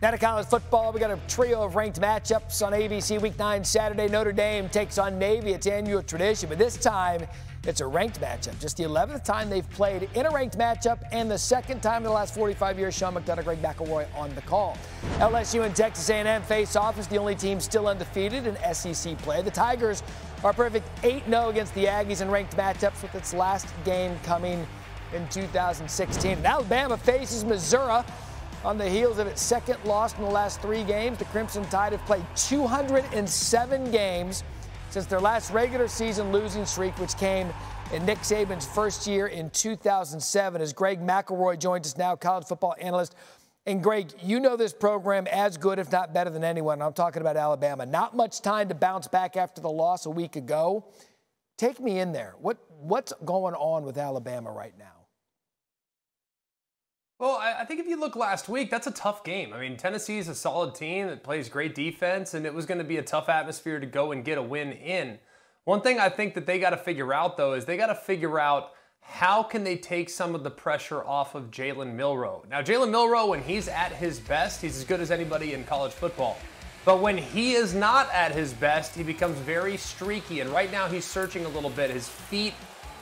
Now to college football, we got a trio of ranked matchups on ABC Week 9 Saturday. Notre Dame takes on Navy. It's annual tradition, but this time it's a ranked matchup. Just the 11th time they've played in a ranked matchup and the second time in the last 45 years. Sean McDonough, Greg McElroy on the call. LSU and Texas A&M face off as the only team still undefeated in SEC play. The Tigers are perfect 8-0 against the Aggies in ranked matchups, with its last game coming in 2016. And Alabama faces Missouri. On the heels of its second loss in the last 3 games, the Crimson Tide have played 207 games since their last regular season losing streak, which came in Nick Saban's first year in 2007. As Greg McElroy joins us now, college football analyst. And Greg, you know this program as good, if not better than anyone. I'm talking about Alabama. Not much time to bounce back after the loss a week ago. Take me in there. What's going on with Alabama right now? Well, I think if you look last week, that's a tough game. I mean, Tennessee is a solid team that plays great defense, and it was going to be a tough atmosphere to go and get a win in. One thing I think that they got to figure out, though, is they got to figure out how can they take some of the pressure off of Jalen Milroe. Now, Jalen Milroe, when he's at his best, he's as good as anybody in college football. But when he is not at his best, he becomes very streaky, and right now he's searching a little bit. His feet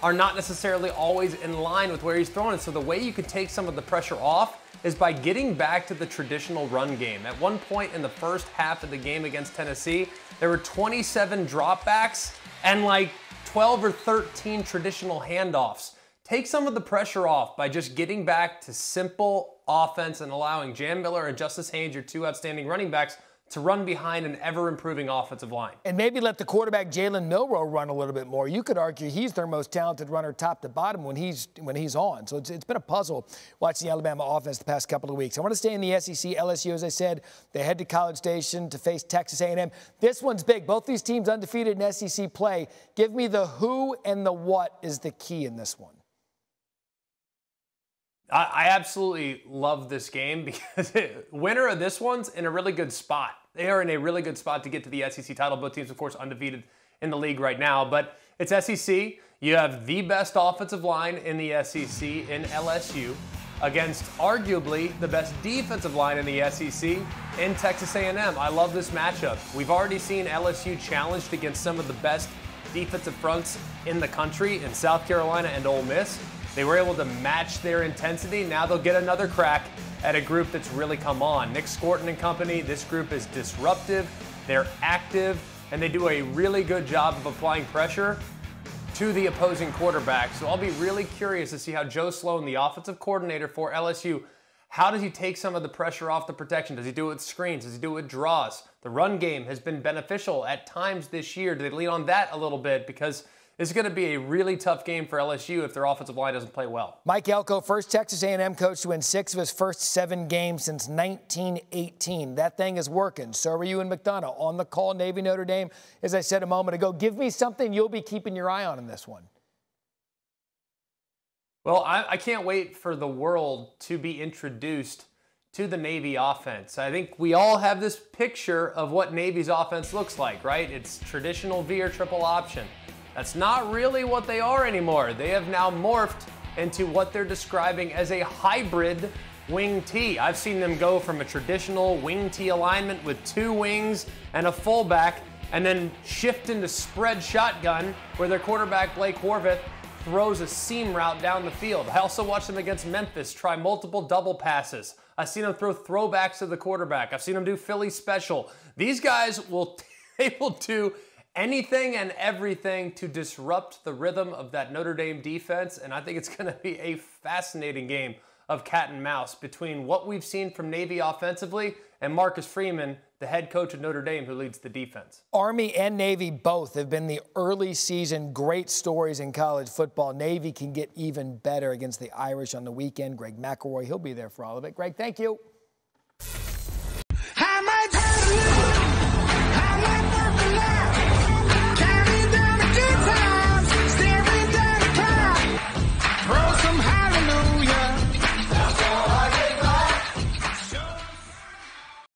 are not necessarily always in line with where he's throwing it. So the way you could take some of the pressure off is by getting back to the traditional run game. At one point in the first half of the game against Tennessee, there were 27 dropbacks and like 12 or 13 traditional handoffs. Take some of the pressure off by just getting back to simple offense and allowing Jam Miller and Justice Haynes, your 2 outstanding running backs, to run behind an ever-improving offensive line. And maybe let the quarterback Jalen Milroe run a little bit more. You could argue he's their most talented runner top to bottom when he's on. So it's been a puzzle watching the Alabama offense the past couple of weeks. I want to stay in the SEC. LSU, as I said, they head to College Station to face Texas A&M. This one's big. Both these teams undefeated in SEC play. Give me the who and the what is the key in this one. I absolutely love this game because winner of this one's in a really good spot. They are in a really good spot to get to the SEC title. Both teams, of course, undefeated in the league right now. But it's SEC. You have the best offensive line in the SEC in LSU against arguably the best defensive line in the SEC in Texas A&M. I love this matchup. We've already seen LSU challenged against some of the best defensive fronts in the country in South Carolina and Ole Miss. They were able to match their intensity. Now they'll get another crack at a group that's really come on. Nick Scorton and company, this group is disruptive, they're active, and they do a really good job of applying pressure to the opposing quarterback. So I'll be really curious to see how Joe Sloan, the offensive coordinator for LSU, how does he take some of the pressure off the protection? Does he do it with screens? Does he do it with draws? The run game has been beneficial at times this year. Do they lean on that a little bit? Because this is going to be a really tough game for LSU if their offensive line doesn't play well. Mike Elko, first Texas A&M coach to win 6 of his first 7 games since 1918. That thing is working. So are you and McDonough on the call, Navy Notre Dame. As I said a moment ago, give me something you'll be keeping your eye on in this one. Well, I can't wait for the world to be introduced to the Navy offense. I think we all have this picture of what Navy's offense looks like, right? It's traditional V or triple option. That's not really what they are anymore. They have now morphed into what they're describing as a hybrid wing T. I've seen them go from a traditional wing T alignment with 2 wings and a fullback, and then shift into spread shotgun where their quarterback Blake Horvath throws a seam route down the field. I also watched them against Memphis try multiple double passes. I've seen them throw throwbacks to the quarterback. I've seen them do Philly special. These guys will do anything and everything to disrupt the rhythm of that Notre Dame defense, and I think it's going to be a fascinating game of cat and mouse between what we've seen from Navy offensively and Marcus Freeman, the head coach of Notre Dame, who leads the defense. Army and Navy both have been the early season great stories in college football. Navy can get even better against the Irish on the weekend. Greg McElroy, he'll be there for all of it. Greg, thank you.